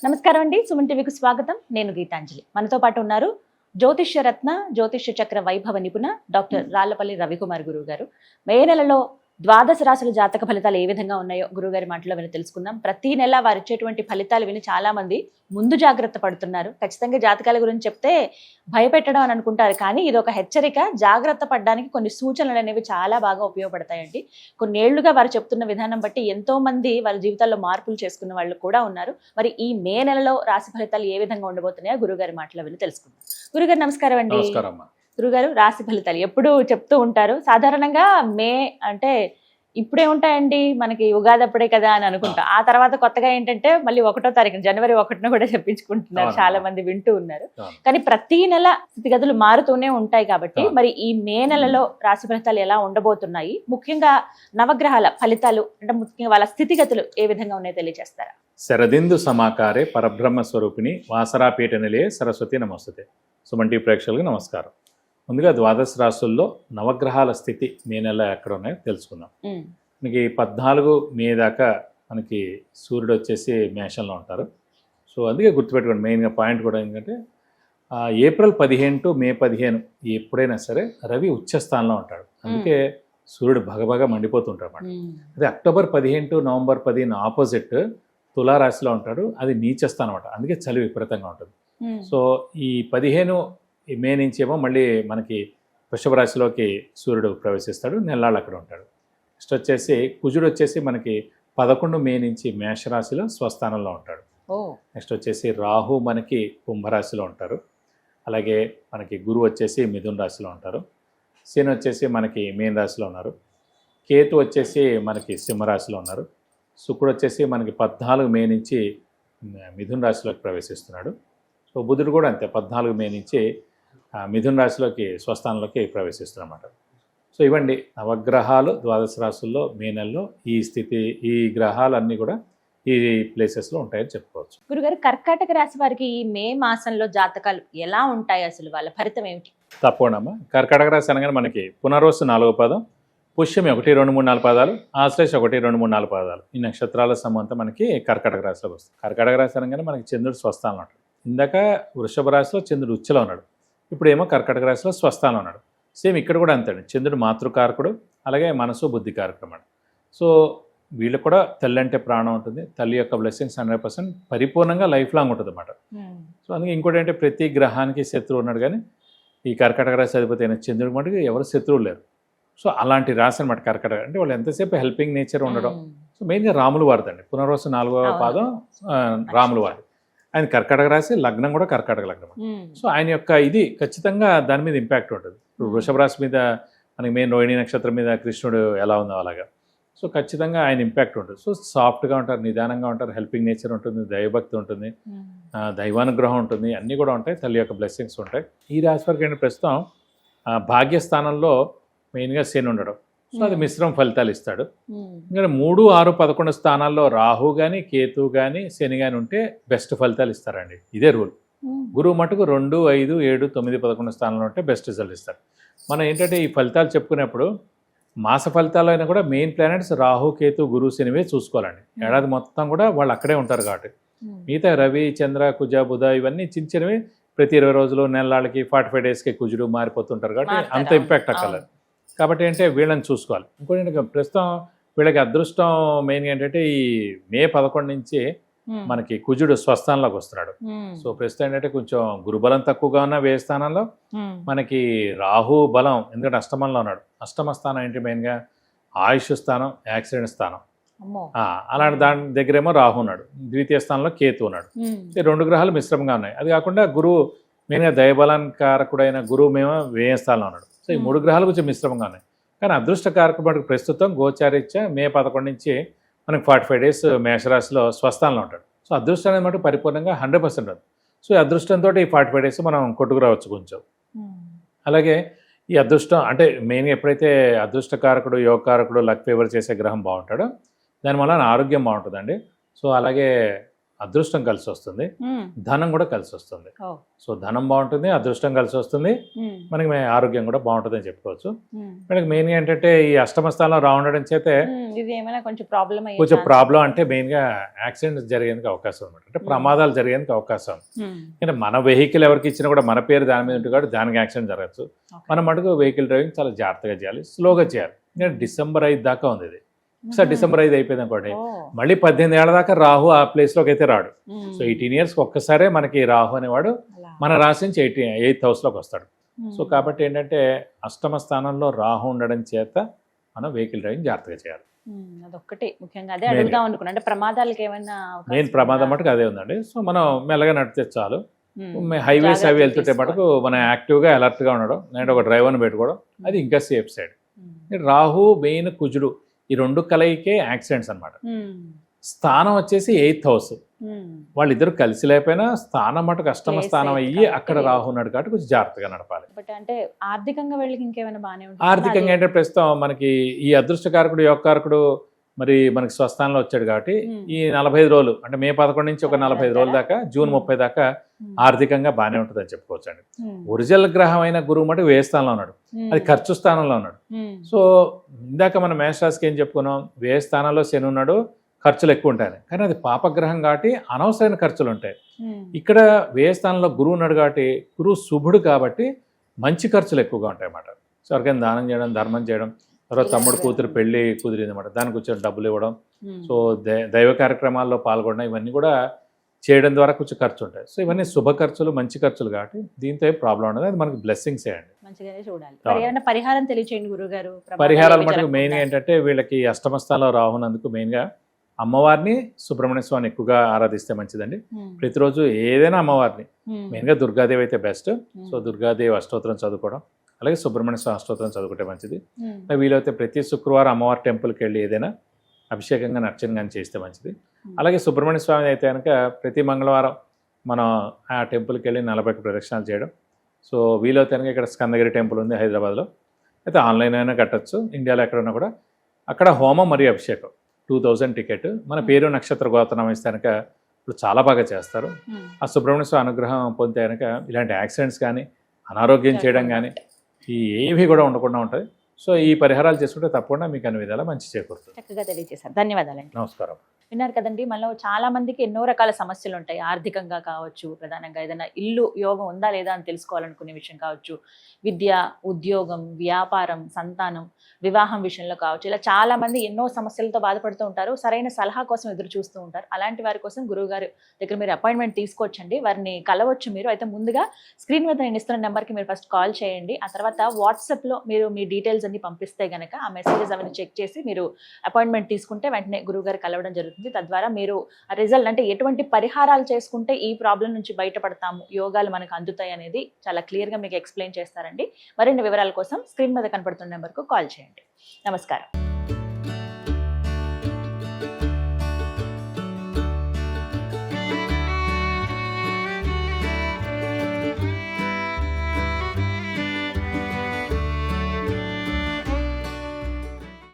నమస్కారం అండి. సుమన్ టీవీకి స్వాగతం. నేను గీతాంజలి. మనతో పాటు ఉన్నారు జ్యోతిష్య రత్న, జ్యోతిష్య చక్ర వైభవ నిపుణ డాక్టర్ రాళ్లపల్లి రవికుమార్ గురువు గారు. మే నెలలో ద్వాదశ రాశుల జాతక ఫలితాలు ఏ విధంగా ఉన్నాయో గురువుగారి మాటలో విని తెలుసుకుందాం. ప్రతి నెల వారు ఇచ్చేటువంటి ఫలితాలు విని చాలా మంది ముందు జాగ్రత్త పడుతున్నారు. ఖచ్చితంగా జాతకాల గురించి చెప్తే భయపెట్టడం అని అనుకుంటారు, కానీ ఇది ఒక హెచ్చరిక. జాగ్రత్త పడడానికి కొన్ని సూచనలు అనేవి చాలా బాగా ఉపయోగపడతాయండి. కొన్నేళ్లుగా వారు చెప్తున్న విధానం బట్టి ఎంతో మంది వాళ్ళ జీవితాల్లో మార్పులు చేసుకున్న వాళ్ళు కూడా ఉన్నారు. మరి ఈ మే నెలలో రాశి ఫలితాలు ఏ విధంగా ఉండబోతున్నాయో గురుగారి మాటలో విని తెలుసుకుందాం. గురుగారు నమస్కారం అండి. గురుగారు, రాశి ఫలితాలు ఎప్పుడు చెప్తూ ఉంటారు. సాధారణంగా మే అంటే ఇప్పుడే ఉంటాయండి, మనకి ఉగాది అప్పుడే కదా అని అనుకుంటాం. ఆ తర్వాత కొత్తగా ఏంటంటే మళ్ళీ 1వ తారీఖు జనవరి 1న కూడా చెప్పించుకుంటున్నారు, చాలా మంది వింటూ ఉన్నారు. కానీ ప్రతి నెల స్థితిగతులు మారుతూనే ఉంటాయి కాబట్టి మరి ఈ మే నెలలో రాశి ఫలితాలు ఎలా ఉండబోతున్నాయి, ముఖ్యంగా నవగ్రహాల ఫలితాలు అంటే ముఖ్యంగా వాళ్ళ స్థితిగతులు ఏ విధంగా ఉన్నాయో తెలియజేస్తారా? శరదిందు సమాకారే పరబ్రహ్మ స్వరూపిణి వాసరాపీఠ నిలయే సరస్వతి నమస్తే. సుమన్ టీవీ ప్రేక్షకులకు నమస్కారం. ముందుగా ద్వాదశ రాశుల్లో నవగ్రహాల స్థితి మే నెల ఎక్కడ ఉన్నాయో తెలుసుకుందాం. మనకి 14 మే దాకా మనకి సూర్యుడు వచ్చేసి మేషంలో ఉంటారు. సో అందుకే గుర్తుపెట్టుకోండి, మెయిన్గా పాయింట్ కూడా ఏంటంటే ఏప్రిల్ 15 టు మే 15 ఎప్పుడైనా సరే రవి ఉచ్చస్థానంలో ఉంటాడు. అందుకే సూర్యుడు భగభగా మండిపోతుంటాడు అన్నమాట. అదే అక్టోబర్ 15 టు నవంబర్ 15 ఆపోజిట్ తులారాశిలో ఉంటాడు, అది నీచస్థానం అనమాట. అందుకే చలి విపరీతంగా ఉంటుంది. సో ఈ 15 మే నుంచి ఏమో మళ్ళీ మనకి వృషభ రాశిలోకి సూర్యుడు ప్రవేశిస్తాడు, నెల్లాళ్ళు అక్కడ ఉంటాడు. నెక్స్ట్ వచ్చేసి కుజుడు వచ్చేసి మనకి 11 మే నుంచి మేషరాశిలో స్వస్థానంలో ఉంటాడు. నెక్స్ట్ వచ్చేసి రాహు మనకి కుంభరాశిలో ఉంటారు. అలాగే మనకి గురువు వచ్చేసి మిథున రాశిలో ఉంటారు. శని వచ్చేసి మనకి మీన రాశిలో ఉన్నారు. కేతు వచ్చేసి మనకి సింహరాశిలో ఉన్నారు. శుక్రుడు వచ్చేసి మనకి 14 మే నుంచి మిథున రాశిలోకి ప్రవేశిస్తున్నాడు. సో బుధుడు కూడా అంతే, 14 మే నుంచి మిథున రాశిలోకి స్వస్థానంలోకి ప్రవేశిస్తున్నమాట. సో ఇవ్వండి నవగ్రహాలు ద్వాదశ రాశుల్లో మే నెలలో ఈ స్థితి, ఈ గ్రహాలన్నీ కూడా ఈ ప్లేసెస్లో ఉంటాయని చెప్పుకోవచ్చు. గురుగారు, కర్కాటక రాశి వారికి ఈ మే మాసంలో జాతకాలు ఎలా ఉంటాయి, అసలు వాళ్ళ ఫలితం ఏమిటి? తప్పకుండా. కర్కాటక రాశి అనగానే మనకి పునర్వసు 4వ పదం, పుష్యమి 1, 2, 3, 4 పాదాలు, ఆశ్లేష 1, 2, 3, 4 పాదాలు. ఈ నక్షత్రాల సమంతా మనకి కర్కాటక రాశిలోకి వస్తుంది. కర్కాటక రాశి అనగానే మనకి చంద్రుడు స్వస్థానంలో ఉంటాడు. ఇందాక వృషభ రాశిలో చంద్రుడు ఉచ్చలో ఉన్నాడు, ఇప్పుడేమో కర్కాటక రాశిలో స్వస్థానంలో ఉన్నాడు. సేమ్ ఇక్కడ కూడా అంతే, చంద్రుడు మాతృకారకుడు, అలాగే మనసు బుద్ధి కారకుడు అన్నమాట. సో వీళ్ళకి కూడా తల్లి అంటే ప్రాణం ఉంటుంది. తల్లి యొక్క బ్లెస్సింగ్స్ 100% పరిపూర్ణంగా లైఫ్ లాంగ్ ఉంటుంది అన్నమాట. సో అందుకే ఇంకోటి అంటే ప్రతి గ్రహానికి శత్రువు ఉన్నాడు, కానీ ఈ కర్కాటక రాశి అధిపతి అయిన చంద్రుడి మటుకు ఎవరు శత్రువులు లేరు. సో అలాంటి రాశి అనమాట కర్కాటక. అంటే వాళ్ళు ఎంతసేపు హెల్పింగ్ నేచర్ ఉండడం. సో మెయిన్గా రాములు వాడతండి, పునర్వసు 4వ పాదం రాములు వాడు. ఆయన కర్కాటక రాశి, లగ్నం కూడా కర్కాటక లగ్నం. సో ఆయన యొక్క ఇది ఖచ్చితంగా దాని మీద ఇంపాక్ట్ ఉంటుంది. ఇప్పుడు వృషభ రాశి మీద మనకి మెయిన్ రోహిణి నక్షత్రం మీద కృష్ణుడు ఎలా ఉందో అలాగా. సో ఖచ్చితంగా ఆయన ఇంపాక్ట్ ఉంటుంది. సో సాఫ్ట్గా ఉంటారు, నిదానంగా ఉంటారు, హెల్పింగ్ నేచర్ ఉంటుంది, దైవభక్తి ఉంటుంది, దైవానుగ్రహం ఉంటుంది, అన్నీ కూడా ఉంటాయి, తల్లి యొక్క బ్లెస్సింగ్స్ ఉంటాయి. ఈ రాశి వారికి ఏంటంటే ప్రస్తుతం భాగ్యస్థానంలో మెయిన్గా శని ఉండడం. సో అది మిశ్రమ ఫలితాలు ఇస్తాడు. ఇంకా 3, 6, 11 స్థానాల్లో రాహు కానీ కేతు కానీ శని కానీ ఉంటే బెస్ట్ ఫలితాలు ఇస్తారండి. ఇదే రూల్. గురువు మటుకు 2, 5, 7, 9, 11 స్థానాల్లో ఉంటే బెస్ట్ రిజల్ట్ ఇస్తారు. మనం ఏంటంటే ఈ ఫలితాలు చెప్పుకునేప్పుడు మాస ఫలితాలు అయినా కూడా మెయిన్ ప్లానెట్స్ రాహు కేతు గురు శనివే చూసుకోవాలండి. ఏడాది మొత్తం కూడా వాళ్ళు అక్కడే ఉంటారు కాబట్టి. మిగతా రవి చంద్ర కుజ బుధ ఇవన్నీ చిన్న చిన్నవి, ప్రతి 20 రోజులు నెలలకి 45 డేస్కి కుజుడు మారిపోతుంటారు కాబట్టి అంత ఇంపాక్ట్ అక్కర్లేదు. కాబట్టి అంటే వీళ్ళని చూసుకోవాలి. ఇంకోటి ప్రస్తుతం వీళ్ళకి అదృష్టం మెయిన్గా ఏంటంటే ఈ మే 11 నుంచి మనకి కుజుడు స్వస్థానంలోకి వస్తున్నాడు. సో ప్రస్తుతం ఏంటంటే కొంచెం గురుబలం తక్కువగా ఉన్న వ్యయ స్థానంలో మనకి రాహు బలం, ఎందుకంటే అష్టమంలో ఉన్నాడు. అష్టమ స్థానం ఏంటి మెయిన్గా ఆయుష్ స్థానం, యాక్సిడెంట్ స్థానం. అలాంటి దాని దగ్గరేమో రాహు ఉన్నాడు, ద్వితీయ స్థానంలో కేతు ఉన్నాడు. ఈ 2 గ్రహాలు మిశ్రమంగా ఉన్నాయి. అది కాకుండా గురువు మెయిన్గా దైవబలాకారకుడైన గురువు మేము వ్యయ స్థానంలో ఉన్నాడు. సో ఈ 3 గ్రహాలు కొంచెం మిశ్రమంగా ఉన్నాయి. కానీ అదృష్టకారక మటుకు ప్రస్తుతం గోచారీత్యా మే 11 నుంచి మనకి 45 డేస్ మేషరాశిలో స్వస్థానంలో ఉంటాడు. సో అదృష్టం అనేది మటుకు పరిపూర్ణంగా 100% ఉంటుంది. సో ఈ అదృష్టంతో ఈ 45 డేస్ మనం కొట్టుకురావచ్చు కొంచెం. అలాగే ఈ అదృష్టం అంటే మెయిన్గా ఎప్పుడైతే అదృష్టకారకుడు, యోగకారకుడు, లక్ ఫేవర్ చేసే గ్రహం బాగుంటాడో దానివల్ల ఆరోగ్యం బాగుంటుందండి. సో అలాగే అదృష్టం కలిసి వస్తుంది, ఉమ్, ధనం కూడా కలిసి వస్తుంది. ఓ, సో ధనం బాగుంటుంది, అదృష్టం కలిసి వస్తుంది, ఉమ్, మనకి ఆరోగ్యం కూడా బాగుంటుందని చెప్పుకోవచ్చు. ఉమ్, మనకి మెయిన్గా ఏంటంటే ఈ అష్టమ స్థానంలో రాహు ఉండడం చేతే ఇది ఏమైనా కొంచెం ప్రాబ్లం అయ్యే కొంచెం ఛాన్స్ ప్రాబ్లం అంటే మెయిన్గా యాక్సిడెంట్స్ జరిగేందుకు అవకాశం అనమాట, అంటే ప్రమాదాలు జరిగేందుకు అవకాశం. ఉమ్, అంటే మన వెహికల్ ఎవరికి ఇచ్చినా కూడా మన పేరు దాని మీద ఉంటుంది కాబట్టి దానికి యాక్సిడెంట్ జరగచ్చు. ఓకే. మనం మటుకు వెహికల్ డ్రైవింగ్ చాలా జాగ్రత్తగా చేయాలి, స్లోగా చేయాలి. ఎందుకంటే డిసెంబర్ 5 దాకా ఉంది ఇది. ఒకసారి డిసెంబర్ 5 అయిపోయింది అనుకోండి, ఓ, మళ్ళీ 18 ఏళ్ల దాకా రాహు ఆ ప్లేస్లోకి అయితే రాడు. ఉమ్, సో 18 ఇయర్స్కి ఒక్కసారే మనకి రాహు అనేవాడు అలా. మన రాశి నుంచి 8th హౌస్లోకి వస్తాడు. ఉమ్, సో కాబట్టి ఏంటంటే అష్టమ స్థానంలో రాహు ఉండడం చేత మనం వెహికల్ డ్రైవింగ్ జాగ్రత్తగా చేయాలి. అదొక్కటి ముఖ్యంగా అదే Main అడుగుదాం అనుకున్నా, అంటే ప్రమాదాలకి ఏమైనా అవకాశం మెయిన్ ప్రమాదం ఉందా? మటుకు అదే ఉందండి. సో మనం మెల్లగా నడితే చాలు. ఉమ్, హైవేస్ అవి జాగ్రత్తలు వెళ్తుంటే తీసుకోవాలి. మటుకు మనం యాక్టివ్గా అలర్ట్గా ఉండడం, లేదంటే ఒక డ్రైవర్ని పెట్టుకోవడం, అది ఇంకా సేఫ్ సైడ్. ఉమ్, రాహు మెయిన్ కుజుడు ఈ రెండు కలయికే యాక్సిడెంట్స్ అనమాట. ఉమ్, స్థానం వచ్చేసి 8th హౌస్, ఉమ్, వాళ్ళిద్దరు కలిసి లేకపోయినా స్థానం మటుకు అష్టమ Place స్థానం అయితే అయ్యి కాబట్టి అక్కడ రాహు ఉన్నాడు కాబట్టి కొంచెం జాగ్రత్తగా నడపాలి. బట్ అంటే ఆర్థికంగా వెళ్ళి ఇంకేమైనా బాగానే ఉంటుంది ఆర్థికంగా ఏంటంటే ప్రస్తుతం మనకి ఈ అదృష్టకారకుడు యోగకారకుడు మరి మనకి స్వస్థానంలో వచ్చాడు కాబట్టి ఈ 45 రోజులు అంటే మే 11 నుంచి ఒక 45 రోజుల దాకా జూన్ 30 దాకా ఆర్థికంగా బాగానే ఉంటుందని చెప్పుకోవచ్చు అండి. ఒరిజినల్ గ్రహం అయిన గురువు మటుకు వ్యయ స్థానంలో ఉన్నాడు, అది ఖర్చు స్థానంలో ఉన్నాడు. సో ఇందాక మనం మేషరాశికి ఏం చెప్పుకున్నాం, వ్యయ స్థానంలో శని ఉన్నాడు, ఖర్చులు ఎక్కువ ఉంటాయి. కానీ అది పాపగ్రహం కాబట్టి అనవసరమైన ఖర్చులు ఉంటాయి. ఇక్కడ వ్యయ స్థానంలో గురువు ఉన్నాడు కాబట్టి గురువు శుభుడు కాబట్టి మంచి ఖర్చులు ఎక్కువగా ఉంటాయి అన్నమాట. సో ఎవరికైనా దానం చేయడం, ధర్మం చేయడం, తర్వాత తమ్ముడు కూతురు పెళ్లి కుదిరింది అనమాట, దానికి వచ్చే డబ్బులు ఇవ్వడం, సో దైవ కార్యక్రమాల్లో పాల్గొనడం, ఇవన్నీ కూడా చేయడం ద్వారా కొంచెం ఖర్చు ఉంటాయి. సో ఇవన్నీ శుభ ఖర్చులు, మంచి ఖర్చులు కాబట్టి దీంతో ఏం ప్రాబ్లం ఉండదు, అది మనకి బ్లెస్సింగ్స్ అండి. మంచిగానే చూడాలి. మరి ఏమైనా పరిహారం తెలియచేయండి గురుగారు. పరిహారాలు మటుకు మెయిన్గా ఏంటంటే వీళ్ళకి అష్టమ స్థానంలో రాహునందుకు మెయిన్గా అమ్మవారిని, సుబ్రహ్మణ్య స్వామిని ఎక్కువగా ఆరాధిస్తే మంచిదండి. ప్రతిరోజు ఏదైనా అమ్మవారిని, మెయిన్గా దుర్గాదేవి అయితే బెస్ట్. సో దుర్గాదేవి అష్టోత్తరం చదువుకోవడం, అలాగే సుబ్రహ్మణ్య స్వామి అష్టోత్తరం చదువుకుంటే మంచిది. వీలైతే ప్రతి శుక్రవారం అమ్మవారి టెంపుల్కి వెళ్ళి ఏదైనా అభిషేకంగా అర్చన కానీ చేస్తే మంచిది. అలాగే సుబ్రహ్మణ్య స్వామి అయితే కనుక ప్రతి మంగళవారం మనం ఆ టెంపుల్కి వెళ్ళి 40 ప్రదక్షిణాలు చేయడం. సో వీలైతే కనుక ఇక్కడ స్కందగిరి టెంపుల్ ఉంది హైదరాబాద్లో, అయితే ఆన్లైన్ అయినా కట్టచ్చు, ఇండియాలో ఎక్కడున్నా కూడా. అక్కడ హోమం మరియు అభిషేకం 2000 టికెట్, మన పేరు నక్షత్ర గోత్రం ఇస్తే కనుక ఇప్పుడు చాలా బాగా చేస్తారు. ఆ సుబ్రహ్మణ్య స్వామి అనుగ్రహం పొందితే కనుక ఇలాంటి యాక్సిడెంట్స్ కానీ, అనారోగ్యం చేయడం కానీ ఏవి కూడా ఉండకుండా ఉంటుంది. సో ఈ పరిహారాలు చేసుకుంటే తప్పకుండా మీకు అన్ని విధాలా మంచి చేకూరుతుంది. చక్కగా తెలియజేశారు, ధన్యవాదాలండి. నమస్కారం. విన్నారు కదండి, మనలో చాలా మందికి ఎన్నో రకాల సమస్యలు ఉంటాయి. ఆర్థికంగా కావచ్చు, ప్రధానంగా ఏదైనా ఇల్లు యోగం ఉందా లేదా అని తెలుసుకోవాలనుకునే విషయం కావచ్చు, విద్య, ఉద్యోగం, వ్యాపారం, సంతానం, వివాహం విషయంలో కావచ్చు, ఇలా చాలా మంది ఎన్నో సమస్యలతో బాధపడుతూ ఉంటారు. సరైన సలహా కోసం ఎదురు చూస్తూ ఉంటారు. అలాంటి వారి కోసం గురువు గారు దగ్గర మీరు అపాయింట్మెంట్ తీసుకోవచ్చండి, వారిని కలవచ్చు మీరు. అయితే ముందుగా స్క్రీన్ మీద నేను ఇస్తున్న నెంబర్కి మీరు ఫస్ట్ కాల్ చేయండి. ఆ తర్వాత వాట్సాప్లో మీరు మీ డీటెయిల్స్ అన్ని పంపిస్తే గనక ఆ మెసేజెస్ అవన్నీ చెక్ చేసి మీరు అపాయింట్మెంట్ తీసుకుంటే వెంటనే గురువు గారు కలవడం జరుగుతుంది. తద్వారా మీరు రిజల్ట్ అంటే ఎటువంటి పరిహారాలు చేసుకుంటే ఈ ప్రాబ్లం నుంచి బయటపడతాము, యోగాలు మనకు అందుతాయి అనేది చాలా క్లియర్గా మీకు ఎక్స్ప్లెయిన్ చేస్తారండి. మరిన్ని వివరాల కోసం స్క్రీన్ మీద కనపడుతున్న నెంబర్కు కాల్ చేయండి. నమస్కారం.